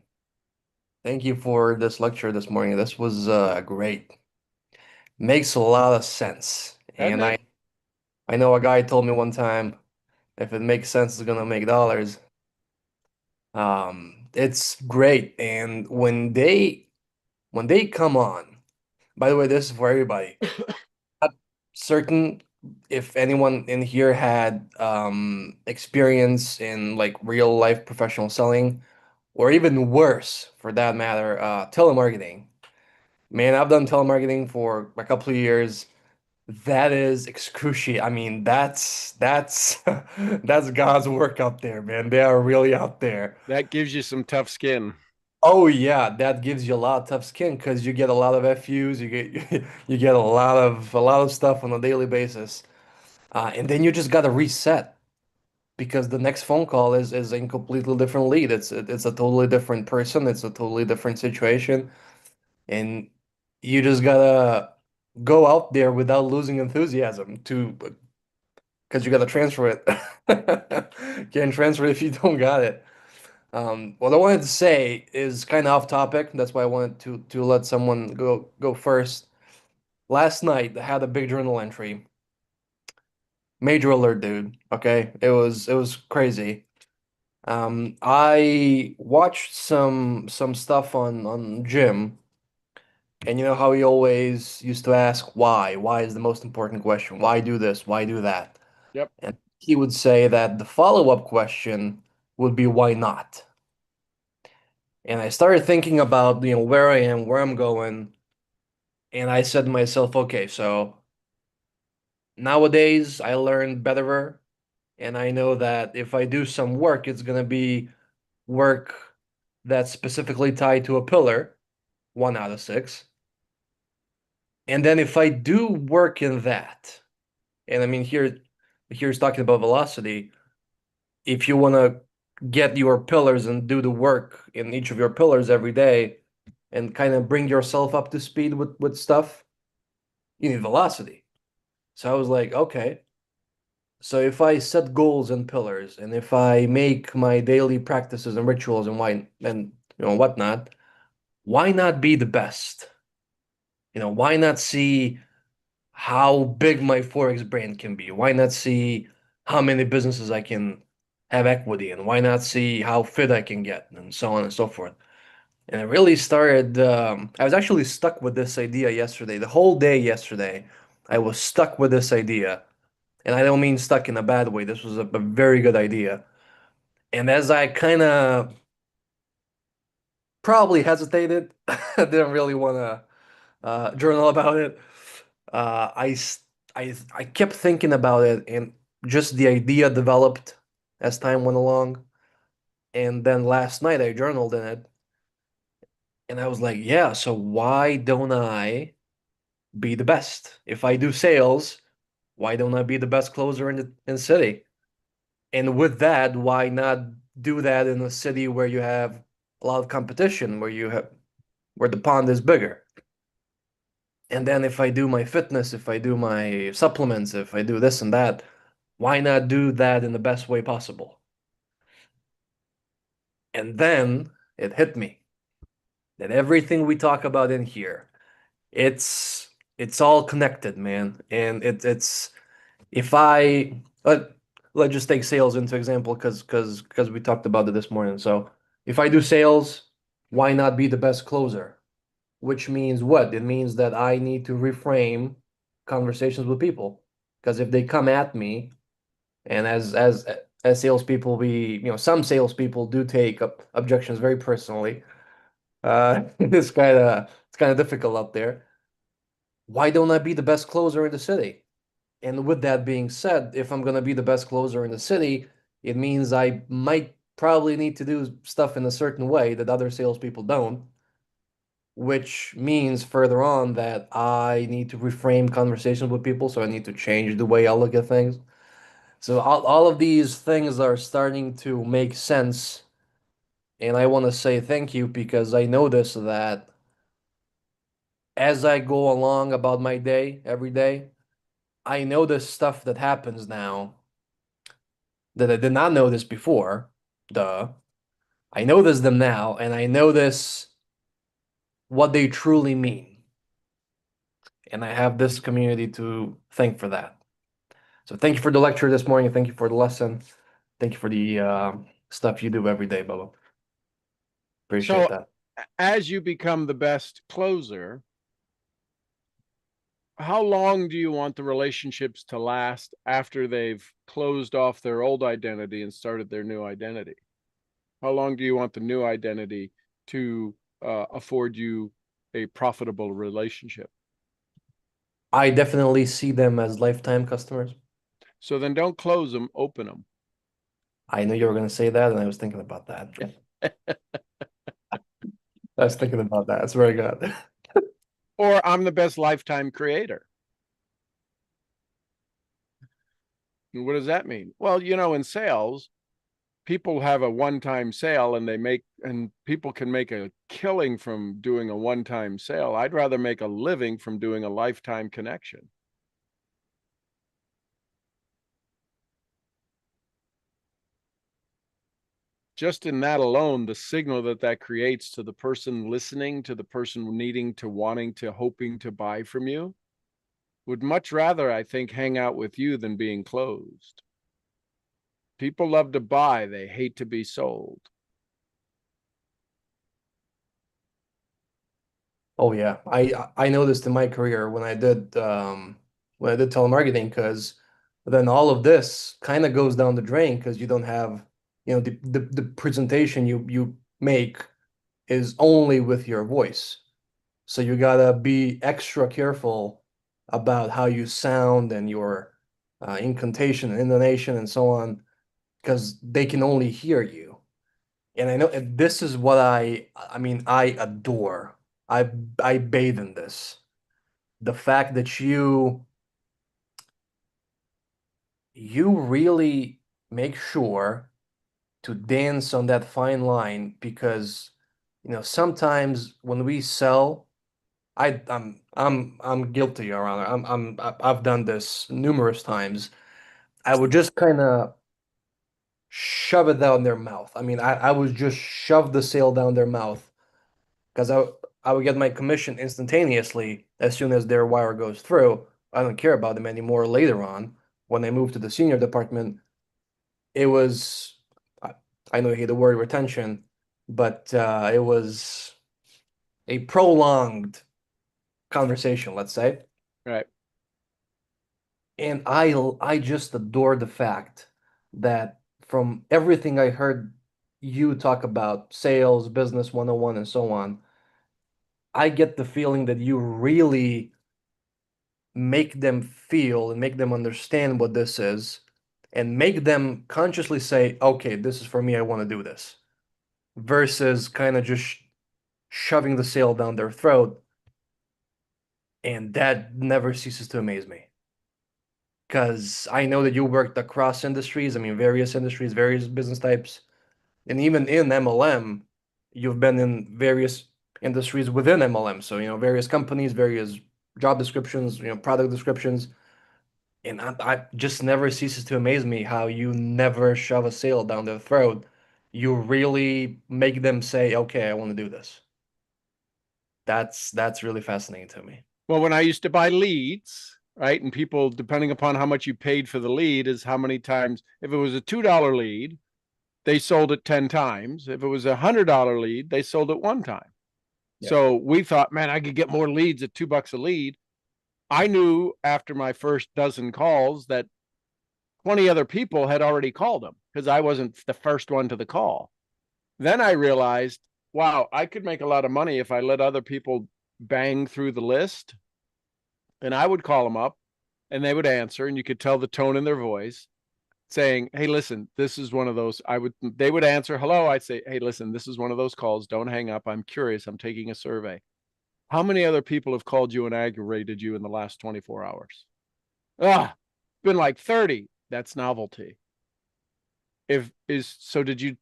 Thank you for this lecture this morning. This was great. Makes a lot of sense. And I know a guy told me one time, if it makes sense, it's gonna make dollars. It's great. And when they come on, by the way, this is for everybody. Not certain if anyone in here had experience in like real life professional selling, or even worse for that matter, telemarketing. Man, I've done telemarketing for a couple of years. That is excruciating. I mean, that's that's God's work out there, man. They are really out there. That gives you some tough skin. Oh yeah, that gives you a lot of tough skin because you get a lot of FUs, you get you get a lot of stuff on a daily basis, and then you just gotta reset because the next phone call is a completely different lead. It's a totally different person. It's a totally different situation, and you just gotta go out there without losing enthusiasm to because you gotta transfer it. Can't transfer it if you don't got it. What I wanted to say is kind of off topic. That's why I wanted to let someone go first. Last night I had a big journal entry. Major alert, dude. Okay, it was crazy. I watched some stuff on Jim, and you know how he always used to ask why. Why is the most important question? Why do this? Why do that? Yep. And he would say that the follow-up question would be why not? And I started thinking about, where I am, where I'm going, and I said to myself, okay, so nowadays I learn better, and I know that if I do some work, it's gonna be work that's specifically tied to a pillar, 1 out of 6. And then if I do work in that, and I mean here's talking about velocity, if you wanna get your pillars and do the work in each of your pillars every day and kind of bring yourself up to speed with stuff, you need velocity. So I was like, okay. So if I set goals and pillars, and if I make my daily practices and rituals and whatnot, why not be the best? Why not see how big my Forex brand can be? Why not see how many businesses I can have equity in? Why not see how fit I can get and so on and so forth? And I really started, I was actually stuck with this idea yesterday. The whole day yesterday, I was stuck with this idea. And I don't mean stuck in a bad way. This was a very good idea. And as I kind of probably hesitated, didn't really want to journal about it. I kept thinking about it, and just the idea developed as time went along. And then last night I journaled in it, and I was like, yeah, so why don't I be the best? If I do sales, why don't I be the best closer in the city? And with that, why not do that in a city where you have a lot of competition, where the pond is bigger? And then if I do my fitness, if I do my supplements, if I do this and that, why not do that in the best way possible? And then it hit me that everything we talk about in here, it's it's all connected, man. And it's if I let's just take sales into example because we talked about it this morning. So if I do sales, why not be the best closer? Which means what? It means that I need to reframe conversations with people. Because if they come at me, and as salespeople, some salespeople do take objections very personally. It's kind of difficult out there. Why don't I be the best closer in the city? And with that being said, if I'm gonna be the best closer in the city, it means I might probably need to do stuff in a certain way that other salespeople don't, which means further on that I need to reframe conversations with people, so I need to change the way I look at things. So all of these things are starting to make sense, and I want to say thank you because I notice that as I go along about my day every day, I notice stuff that happens now that I did not notice before. Duh. I notice them now, and I notice what they truly mean. And I have this community to thank for that. So thank you for the lecture this morning. Thank you for the lesson. Thank you for the stuff you do every day, Bubba. Appreciate So that. as you become the best closer, how long do you want the relationships to last after they've closed off their old identity and started their new identity? How long do you want the new identity to afford you a profitable relationship? I definitely see them as lifetime customers. So then don't close them, open them. I knew you were going to say that, and I was thinking about that. I was thinking about that. It's very good. Or I'm the best lifetime creator. What does that mean? Well, in sales, people have a one-time sale and people can make a killing from doing a one-time sale. I'd rather make a living from doing a lifetime connection. Just in that alone, the signal that creates to the person listening, to the person needing to wanting to hoping to buy from you, would much rather, I think, hang out with you than being closed. People love to buy, they hate to be sold. Oh yeah, I noticed in my career when I did telemarketing, because then all of this kind of goes down the drain because you don't have, the presentation you make is only with your voice. So you gotta be extra careful about how you sound and your incantation and intonation and so on, because they can only hear you. And I know and this is what I mean, I adore. I bathe in this. The fact that you really make sure to dance on that fine line, because sometimes when we sell, I'm guilty, Your Honor. I've done this numerous times. I would just kind of shove it down their mouth. I mean, I would just shove the sale down their mouth, because I would get my commission instantaneously as soon as their wire goes through. I don't care about them anymore later on. When I moved to the senior department, it was, I, I know you hate the word retention, but it was a prolonged conversation, let's say. Right. And I just adore the fact that from everything I heard you talk about sales, business 101, and so on, I get the feeling that you really make them feel and make them understand what this is, and make them consciously say, okay, this is for me, I want to do this, versus kind of just shoving the sale down their throat. And that never ceases to amaze me. Because I know that you worked across industries, I mean, various industries, various business types, and even in MLM, you've been in various industries within MLM. So, various companies, various job descriptions, product descriptions. And I just never ceases to amaze me how you never shove a sale down their throat. You really make them say, okay, I want to do this. That's really fascinating to me. Well, when I used to buy leads, right, and people, depending upon how much you paid for the lead, is how many times, if it was a $2 lead, they sold it 10 times. If it was a $100 lead, they sold it one time. Yeah. So we thought, man, I could get more leads at $2 a lead. I knew after my first dozen calls that 20 other people had already called them because I wasn't the first one to the call. Then I realized, wow, I could make a lot of money if I let other people bang through the list. And I would call them up and they would answer, and you could tell the tone in their voice saying, hey, listen, this is one of those. They would answer, hello. I'd say, hey, listen, this is one of those calls. Don't hang up. I'm curious. I'm taking a survey. How many other people have called you and aggravated you in the last 24 hours? Been like 30. That's novelty. Did you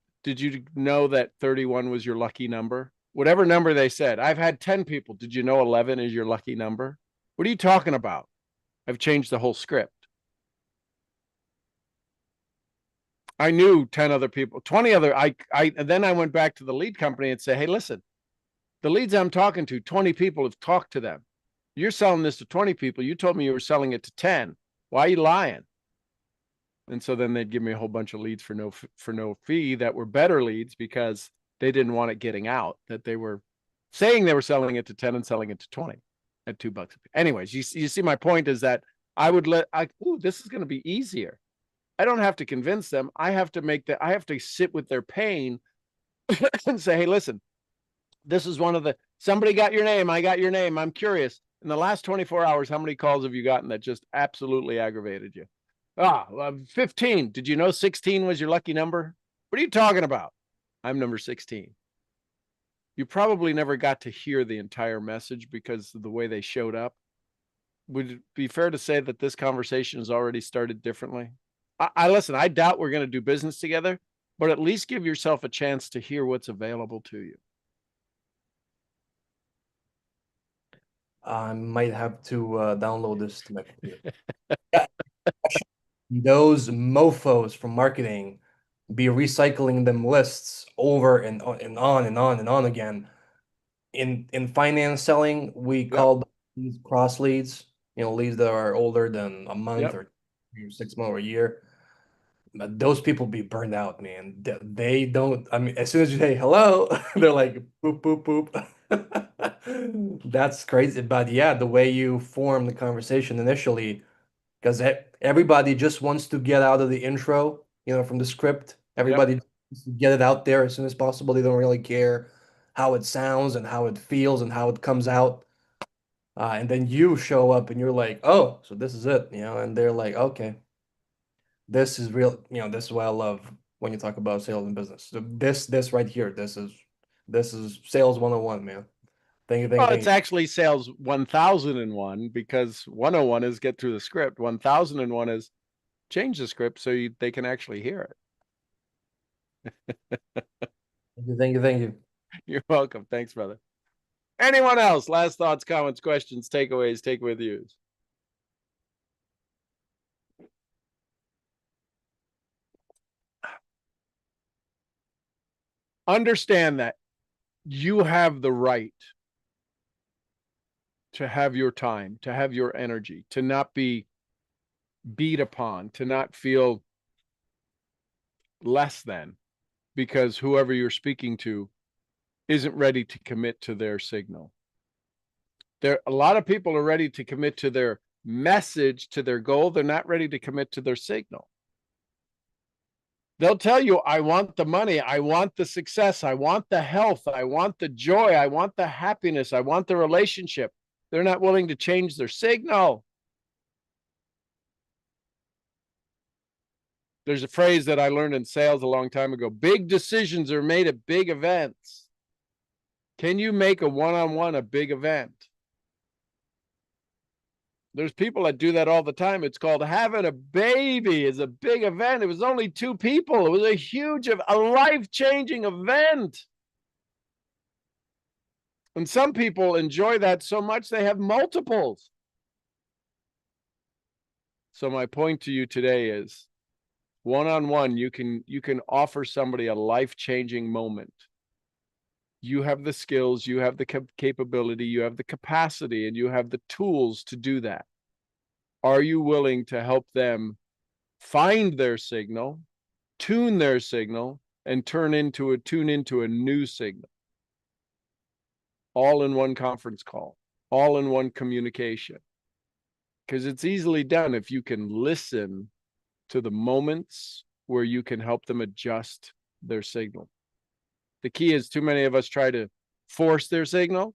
know that 31 was your lucky number? Whatever number they said. I've had 10 people. Did you know 11 is your lucky number? What are you talking about? I've changed the whole script. I knew 10 other people, 20 other. Then I went back to the lead company and say, hey, listen, the leads I'm talking to, 20 people have talked to them. You're selling this to 20 people. You told me you were selling it to 10. Why are you lying? And so then they'd give me a whole bunch of leads for no fee that were better leads because they didn't want it getting out that they were saying they were selling it to 10 and selling it to 20 at $2. Anyways, you see my point is that this is going to be easier. I don't have to convince them. I have to sit with their pain and say, hey, listen, this is somebody got your name. I got your name. I'm curious. In the last 24 hours, how many calls have you gotten that just absolutely aggravated you? 15. Did you know 16 was your lucky number? What are you talking about? I'm number 16. you probably never got to hear the entire message because of the way they showed up. Would it be fair to say that this conversation has already started differently? I listen, I doubt we're going to do business together, but at least give yourself a chance to hear what's available to you. I might have to download this to my computer. Yeah, those mofos from marketing be recycling them lists over and on and on and on and on again. In finance selling, we Yep. call these cross leads, leads that are older than a month Yep. or 6 months or a year. But those people be burned out, man. They don't, I mean, as soon as you say hello, they're like boop, boop, boop. That's crazy. But yeah, the way you form the conversation initially, because everybody just wants to get out of the intro, from the script. Everybody wants to get it out there as soon as possible. They don't really care how it sounds and how it feels and how it comes out. And then you show up and you're like, oh, so this is it, and they're like, okay, this is real, this is what I love when you talk about sales and business. So this right here, this is sales 101, man. Thank you, thank you, Well, thank it's you. actually sales 1001 because 101 is get through the script. 1001 is change the script so they can actually hear it. Thank you, thank you, thank you. You're welcome. Thanks, brother. Anyone else? Last thoughts, comments, questions, takeaways, take with yous. Understand that you have the right to have your time, to have your energy, to not be beat upon, to not feel less than because whoever you're speaking to isn't ready to commit to their signal. A lot of people are ready to commit to their message, to their goal. They're not ready to commit to their signal. They'll tell you, I want the money, I want the success, I want the health, I want the joy, I want the happiness, I want the relationship. They're not willing to change their signal. There's a phrase that I learned in sales a long time ago. Big decisions are made at big events. Can you make a one-on-one a big event? There's people that do that all the time. It's called having a baby is a big event. It was only 2 people. It was a huge, a life-changing event. And some people enjoy that so much they have multiples. So my point to you today is one-on-one, you can offer somebody a life-changing moment. You have the skills, you have the capability, you have the capacity, and you have the tools to do that. Are you willing to help them find their signal, tune their signal, and tune into a new signal? All in one conference call, all in one communication. Because it's easily done if you can listen to the moments where you can help them adjust their signal. The key is too many of us try to force their signal.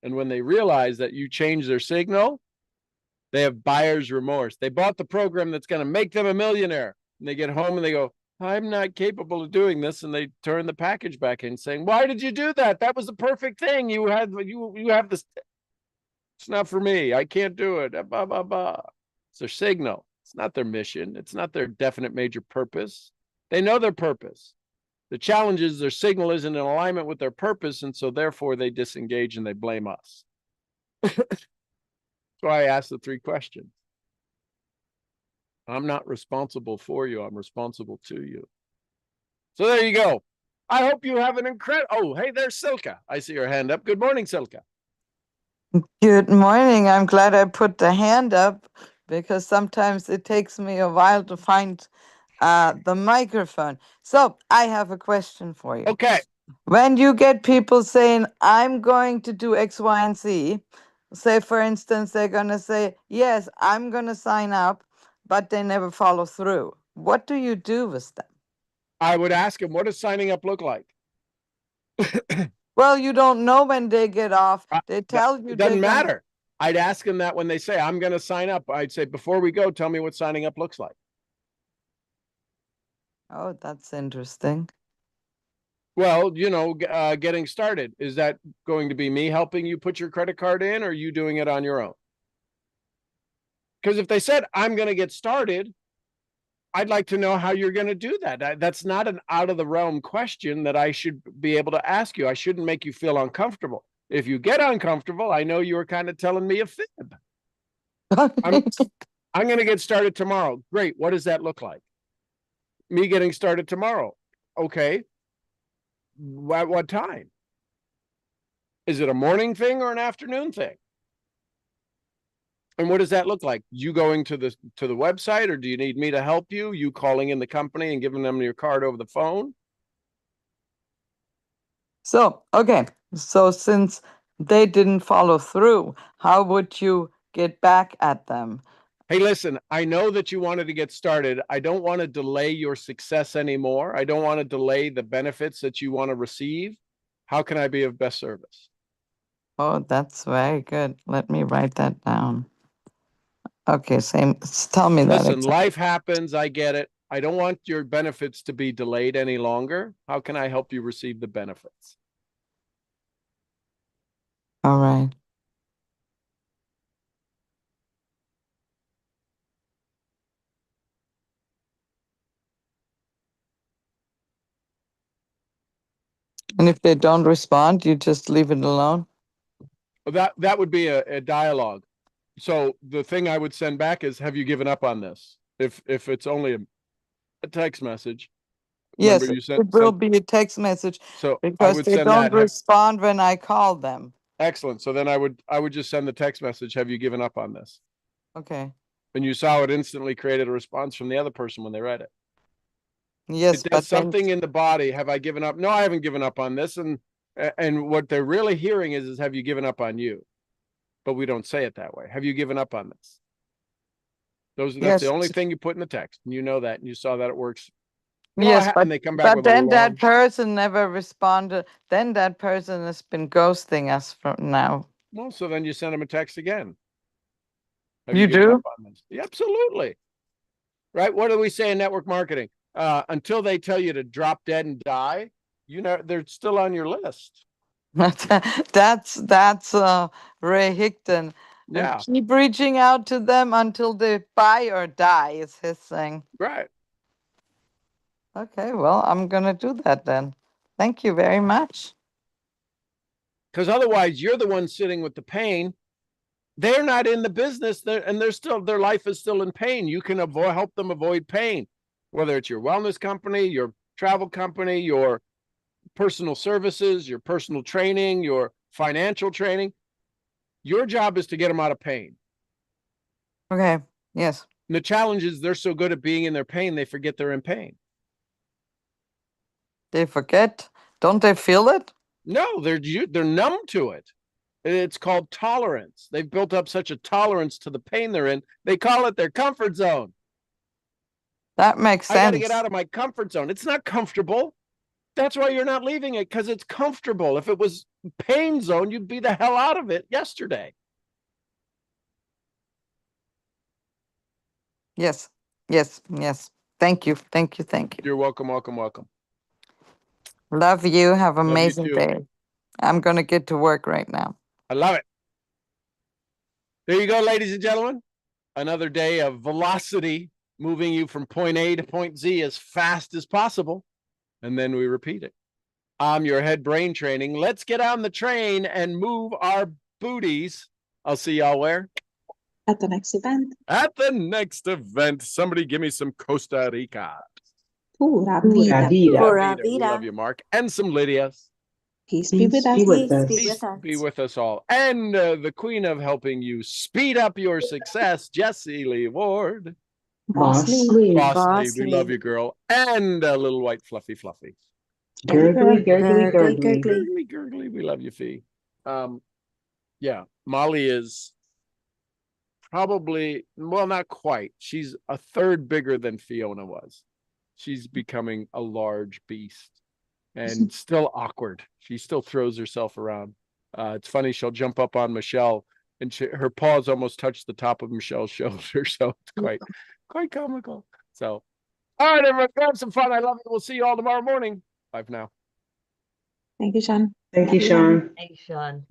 And when they realize that you change their signal, they have buyer's remorse. They bought the program that's going to make them a millionaire. And they get home and they go, I'm not capable of doing this. And they turn the package back in saying, why did you do that? That was the perfect thing. You have this. It's not for me. I can't do it. Blah, blah, blah. It's their signal. It's not their mission. It's not their definite major purpose. They know their purpose. The challenge is their signal isn't in alignment with their purpose, and so therefore they disengage and they blame us. That's why I asked the 3 questions. I'm not responsible for you. I'm responsible to you. So there you go. I hope you have an incredible. Oh, hey, there's Silka. I see your hand up. Good morning, Silka. Good morning. I'm glad I put the hand up because sometimes it takes me a while to find the microphone. So I have a question for you. Okay. When you get people saying, I'm going to do X, Y, and Z, say, for instance, they're going to say, yes, I'm going to sign up, but they never follow through. What do you do with them? I would ask them, what does signing up look like? Well, you don't know when they get off. They tell you it doesn't they're gonna- matter. I'd ask them that when they say, I'm going to sign up. I'd say, before we go, tell me what signing up looks like. Oh, that's interesting. Well, getting started. Is that going to be me helping you put your credit card in, or you doing it on your own? Because if they said, I'm going to get started, I'd like to know how you're going to do that. That's not an out of the realm question that I should be able to ask you. I shouldn't make you feel uncomfortable. If you get uncomfortable, I know you were kind of telling me a fib. I'm going to get started tomorrow. Great. What does that look like? Me getting started tomorrow. Okay. At what time? Is it a morning thing or an afternoon thing? And what does that look like? You going to the website, or do you need me to help you? You calling in the company and giving them your card over the phone? So, okay. So since they didn't follow through, how would you get back at them? Hey, listen, I know that you wanted to get started. I don't want to delay your success anymore. I don't want to delay the benefits that you want to receive. How can I be of best service? Oh, that's very good. Let me write that down. Okay, tell me that. Listen, life happens. I get it. I don't want your benefits to be delayed any longer. How can I help you receive the benefits? All right. And if they don't respond, you just leave it alone? That would be a dialogue. So the thing I would send back is, have you given up on this? If it's only a text message. Yes, Remember you it will be a text message so I because would they send don't that. respond when I call them. Excellent. So then I would just send the text message, have you given up on this? Okay. And you saw it instantly created a response from the other person when they read it. Yes, It but does something in the body. Have I given up? No, I haven't given up on this. And what they're really hearing is have you given up on you? But we don't say it that way. Have you given up on this? That's the only thing you put in the text. And you know that, and you saw that it works. Yes, and they come back with then a that person never responded. Then that person has been ghosting us from now. Well, so then you send them a text again. Have You given do? up on this? Yeah, absolutely. Right? What do we say in network marketing? Until they tell you to drop dead and die, they're still on your list. That's Ray Higdon. Yeah. And keep reaching out to them until they buy or die is his thing. Right. Okay, well, I'm gonna do that then. Thank you very much. Because otherwise you're the one sitting with the pain. They're not in the business and their life is still in pain. You can help them avoid pain, whether it's your wellness company, your travel company, your personal services, your personal training, your financial training. Your job is to get them out of pain. Okay. Yes. And the challenge is they're so good at being in their pain, they forget they're in pain. They forget. Don't they feel it? No, they're numb to it. It's called tolerance. They've built up such a tolerance to the pain they're in. They call it their comfort zone. That makes sense. I got to get out of my comfort zone. It's not comfortable. That's why you're not leaving it, because it's comfortable. If it was pain zone, you'd be the hell out of it yesterday. Yes. Yes. Yes. Thank you. Thank you. Thank you. You're welcome. Welcome. Welcome. Love you. Have an Love you amazing too. day. I'm going to get to work right now. I love it. There you go, ladies and gentlemen. Another day of velocity, moving you from point A to point Z as fast as possible. And then we repeat it. I'm your head brain training. Let's get on the train and move our booties. I'll see y'all where? At the next event. At the next event. Somebody give me some Costa Rica. Pura Pura vida. vida. Pura We vida. love you, Mark. And some Lydias. Peace be with us. Peace be with us. Be with us all. And the queen of helping you speed up your success, Jessie Lee Ward. Boss Lee. Lee. Boss Lee, Boss we Lee. love you, girl. And little white fluffy. Gurgly, gurgly, Gurgly, gurgly. gurgly. Gurgly. We love you, Fee. Yeah, Molly is probably, well, not quite. She's a third bigger than Fiona was. She's becoming a large beast and still awkward. She still throws herself around. It's funny. She'll jump up on Michelle and her paws almost touch the top of Michelle's shoulder. So it's quite comical. So, all right, everyone, have some fun. I love you. We'll see you all tomorrow morning. Bye for now. Thank you, Sean. Thank you, Love you, Len. Sean. Thanks, Sean.